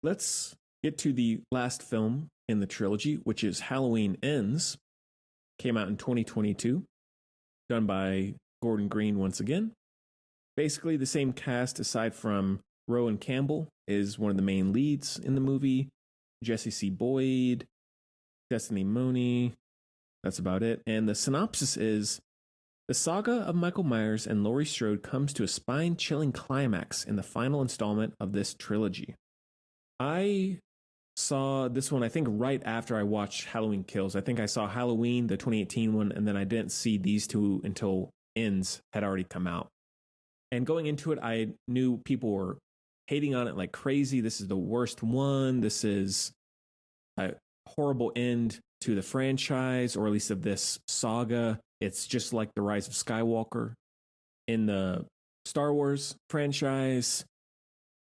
let's get to the last film in the trilogy, which is Halloween Ends. Came out in 2022, done by Gordon Green once again. Basically the same cast aside from Rowan Campbell is one of the main leads in the movie. Jesse C. Boyd, Destiny Money. That's about it. And the synopsis is the saga of Michael Myers and Laurie Strode comes to a spine-chilling climax in the final installment of this trilogy. I saw this one, I think, right after I watched Halloween Kills. I think I saw Halloween, the 2018 one, and then I didn't see these two until Ends had already come out. And going into it, I knew people were hating on it like crazy. This is the worst one. This is a horrible end to the franchise, or at least of this saga. It's just like the Rise of Skywalker in the Star Wars franchise.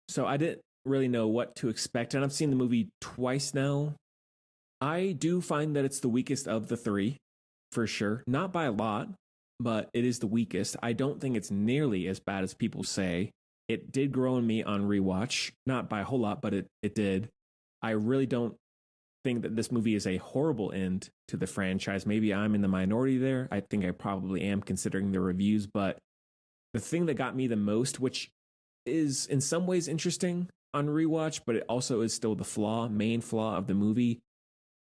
So I didn't really know what to expect. And I've seen the movie twice now. I do find that it's the weakest of the three, for sure. Not by a lot, but it is the weakest. I don't think it's nearly as bad as people say. It did grow on me on rewatch. Not by a whole lot, but it did. I really don't think that this movie is a horrible end to the franchise. Maybe I'm in the minority there. I think I probably am considering the reviews, but the thing that got me the most, which is in some ways interesting on rewatch, but it also is still the main flaw of the movie.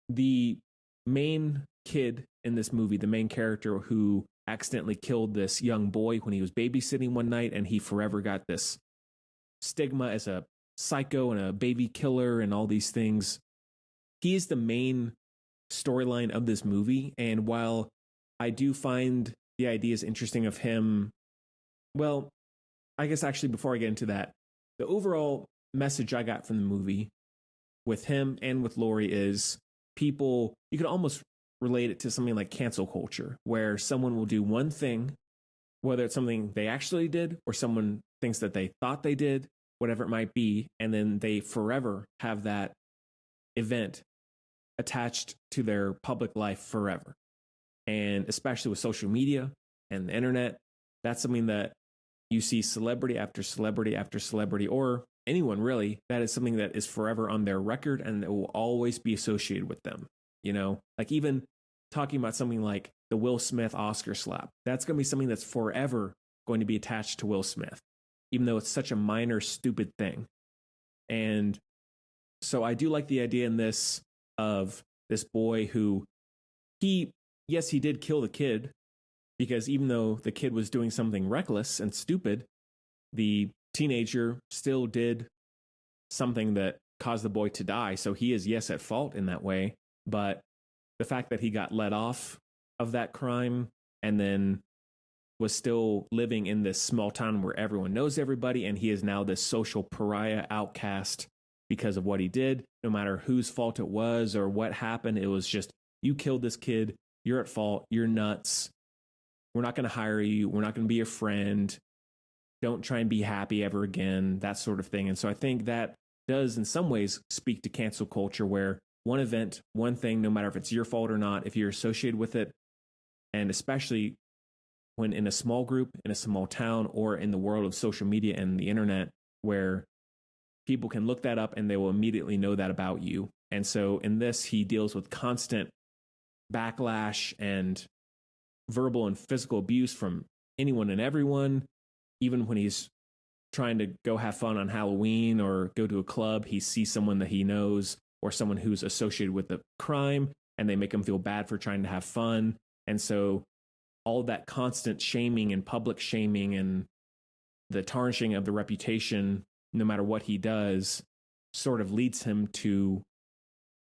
The main kid in this movie, the main character who accidentally killed this young boy when he was babysitting one night, and he forever got this stigma as a psycho and a baby killer and all these things. He is the main storyline of this movie. And while I do find the ideas interesting of him, well, I guess actually before I get into that, the overall message I got from the movie with him and with Laurie is people, you could almost relate it to something like cancel culture, where someone will do one thing, whether it's something they actually did or someone thinks that they thought they did, whatever it might be, and then they forever have that event attached to their public life forever. And especially with social media and the internet, that's something that you see celebrity after celebrity after celebrity, or anyone really, that is something that is forever on their record and it will always be associated with them. You know, like even talking about something like the Will Smith Oscar slap, that's going to be something that's forever going to be attached to Will Smith, even though it's such a minor, stupid thing. And so I do like the idea in this of this boy who he did kill the kid, because even though the kid was doing something reckless and stupid, the teenager still did something that caused the boy to die. So he is, yes, at fault in that way. But the fact that he got let off of that crime and then was still living in this small town where everyone knows everybody, and he is now this social pariah outcast because of what he did, no matter whose fault it was or what happened. It was just, you killed this kid, you're at fault, you're nuts, we're not going to hire you, we're not going to be your friend, don't try and be happy ever again, that sort of thing. And so I think that does in some ways speak to cancel culture, where one event, one thing, no matter if it's your fault or not, if you're associated with it, and especially when in a small group, in a small town, or in the world of social media and the internet, where people can look that up and they will immediately know that about you. And so in this, he deals with constant backlash and verbal and physical abuse from anyone and everyone. Even when he's trying to go have fun on Halloween or go to a club, he sees someone that he knows or someone who's associated with the crime, and they make him feel bad for trying to have fun. And so all that constant shaming and public shaming and the tarnishing of the reputation, no matter what he does, sort of leads him to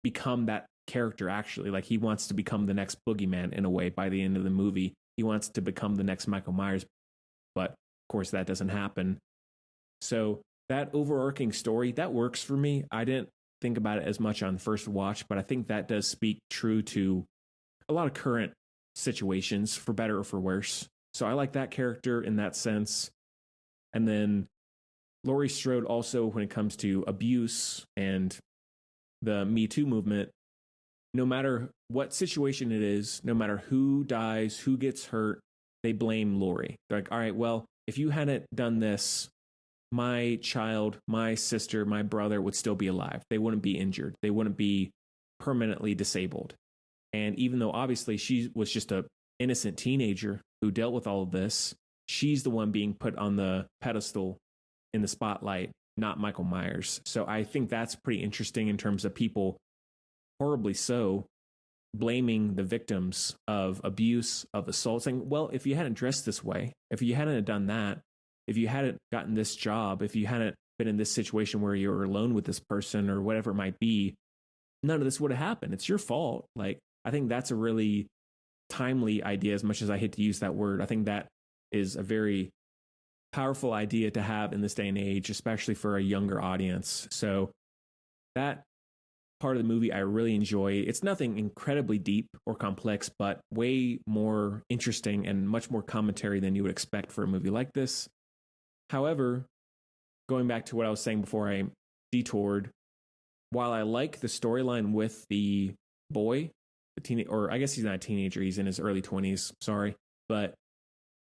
become that character. Actually, like, he wants to become the next boogeyman in a way. By the end of the movie, he wants to become the next Michael Myers, but of course that doesn't happen. So that overarching story, that works for me. I didn't think about it as much on first watch, but I think that does speak true to a lot of current situations, for better or for worse. So I like that character in that sense. And then Laurie Strode also, when it comes to abuse and the Me Too movement, no matter what situation it is, no matter who dies, who gets hurt, they blame Laurie. They're like, all right, well, if you hadn't done this, my child, my sister, my brother would still be alive. They wouldn't be injured. They wouldn't be permanently disabled. And even though obviously she was just a innocent teenager who dealt with all of this, she's the one being put on the pedestal in the spotlight, not Michael Myers. So I think that's pretty interesting in terms of people, horribly so, blaming the victims of abuse, of assault, saying, well, if you hadn't dressed this way, if you hadn't done that, if you hadn't gotten this job, if you hadn't been in this situation where you were alone with this person or whatever it might be, none of this would have happened. It's your fault. Like, I think that's a really timely idea, as much as I hate to use that word. I think that is a very powerful idea to have in this day and age, especially for a younger audience. So that part of the movie I really enjoy. It's nothing incredibly deep or complex, but way more interesting and much more commentary than you would expect for a movie like this. However, going back to what I was saying before I detoured, while I like the storyline with the boy, the teen, or I guess he's not a teenager, he's in his early 20s, sorry, but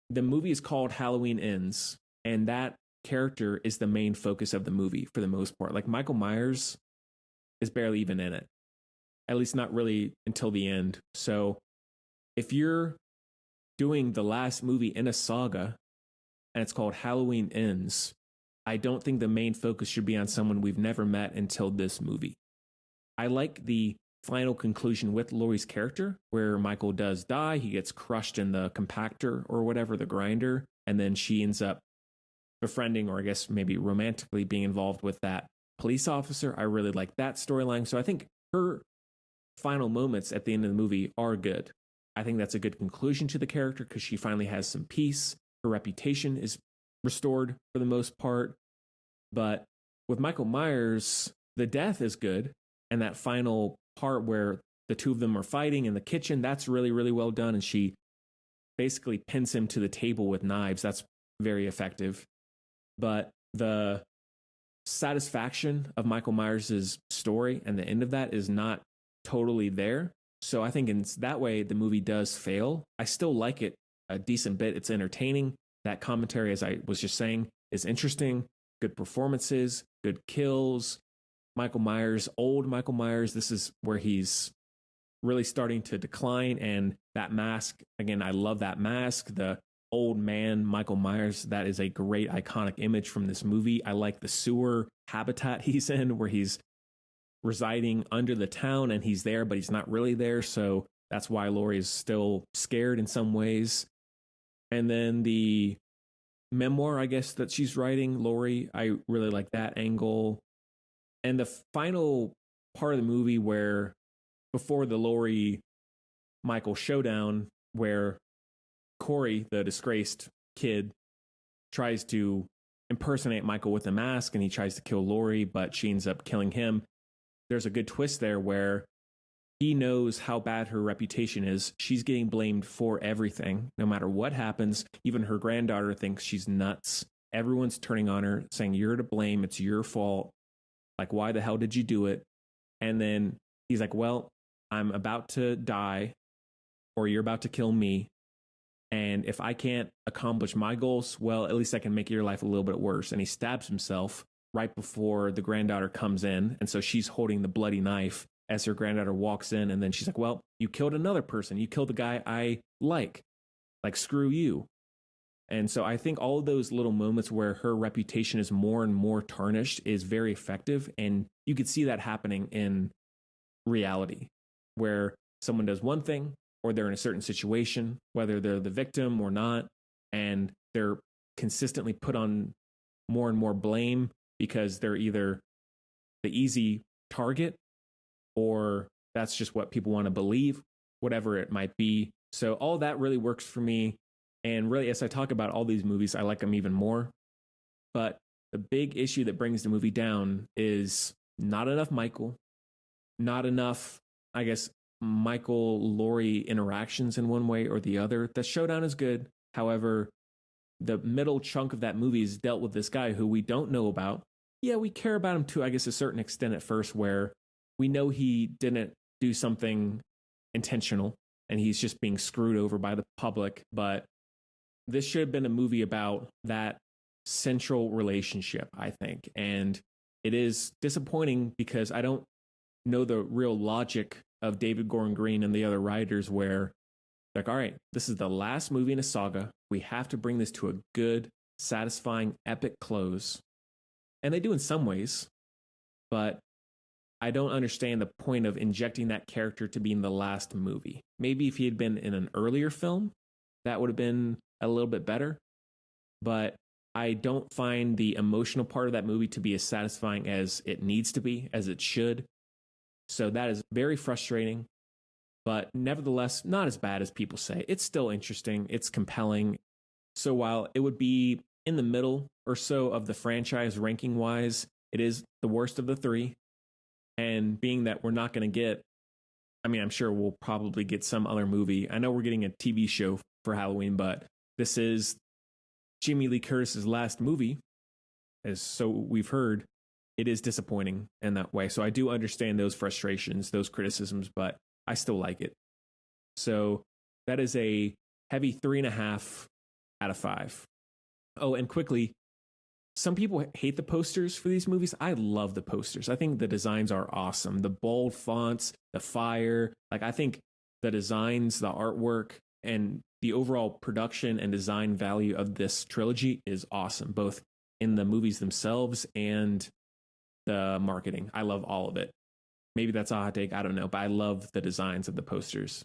the movie is called Halloween Ends, and that character is the main focus of the movie for the most part. Like, Michael Myers is barely even in it, at least not really until the end. So if you're doing the last movie in a saga and it's called Halloween Ends, I don't think the main focus should be on someone we've never met until this movie. I like the final conclusion with Laurie's character, where Michael does die. He gets crushed in the compactor or whatever, the grinder, and then she ends up befriending, or I guess maybe romantically being involved with that police officer. I really like that storyline. So I think her final moments at the end of the movie are good. I think that's a good conclusion to the character because she finally has some peace. Her reputation is restored for the most part. But with Michael Myers, the death is good. And that final part where the two of them are fighting in the kitchen, that's really, really well done. And she basically pins him to the table with knives. That's very effective. But the satisfaction of Michael Myers' story and the end of that is not totally there. So I think in that way, the movie does fail. I still like it a decent bit. It's entertaining. That commentary, as I was just saying, is interesting. Good performances, good kills. Michael Myers, old Michael Myers, this is where he's really starting to decline. And that mask, again, I love that mask. The old man Michael Myers, that is a great iconic image from this movie. I like the sewer habitat he's in, where he's residing under the town and he's there, but he's not really there. So that's why Laurie is still scared in some ways. And then the memoir, I guess, that she's writing, Laurie, I really like that angle. And the final part of the movie where before the Laurie Michael showdown, where Corey, the disgraced kid, tries to impersonate Michael with a mask and he tries to kill Laurie, but she ends up killing him. There's a good twist there where he knows how bad her reputation is. She's getting blamed for everything, no matter what happens. Even her granddaughter thinks she's nuts. Everyone's turning on her, saying, you're to blame. It's your fault. Like, why the hell did you do it? And then he's like, well, I'm about to die, or you're about to kill me. And if I can't accomplish my goals, well, at least I can make your life a little bit worse. And he stabs himself right before the granddaughter comes in. And so she's holding the bloody knife as her granddaughter walks in. And then she's like, well, you killed another person. You killed the guy I like. Like, screw you. And so I think all of those little moments where her reputation is more and more tarnished is very effective. And you could see that happening in reality, where someone does one thing or they're in a certain situation, whether they're the victim or not, and they're consistently put on more and more blame because they're either the easy target or that's just what people want to believe, whatever it might be. So all that really works for me. And really, as I talk about all these movies, I like them even more. But the big issue that brings the movie down is not enough Michael, not enough, I guess, Michael-Laurie interactions in one way or the other. The showdown is good. However, the middle chunk of that movie is dealt with this guy who we don't know about. Yeah, we care about him to, I guess, a certain extent at first, where we know he didn't do something intentional and he's just being screwed over by the public. But this should have been a movie about that central relationship, I think. And it is disappointing because I don't know the real logic of David Gordon Green and the other writers where like, all right, this is the last movie in a saga. We have to bring this to a good, satisfying, epic close. And they do in some ways, but I don't understand the point of injecting that character to be in the last movie. Maybe if he had been in an earlier film, that would have been a little bit better. But I don't find the emotional part of that movie to be as satisfying as it needs to be, as it should. So that is very frustrating, but nevertheless, not as bad as people say. It's still interesting. It's compelling. So while it would be in the middle or so of the franchise ranking wise, it is the worst of the three. And being that we're not going to get, I mean, I'm sure we'll probably get some other movie. I know we're getting a TV show for Halloween, but this is Jamie Lee Curtis's last movie, as so we've heard. It is disappointing in that way. So I do understand those frustrations, those criticisms, but I still like it. So that is a heavy 3.5 out of 5. Oh, and quickly, some people hate the posters for these movies. I love the posters. I think the designs are awesome. The bold fonts, the fire. Like, I think the designs, the artwork, and the overall production and design value of this trilogy is awesome, both in the movies themselves and the marketing. I love all of it. Maybe that's a hot take. I don't know, but I love the designs of the posters.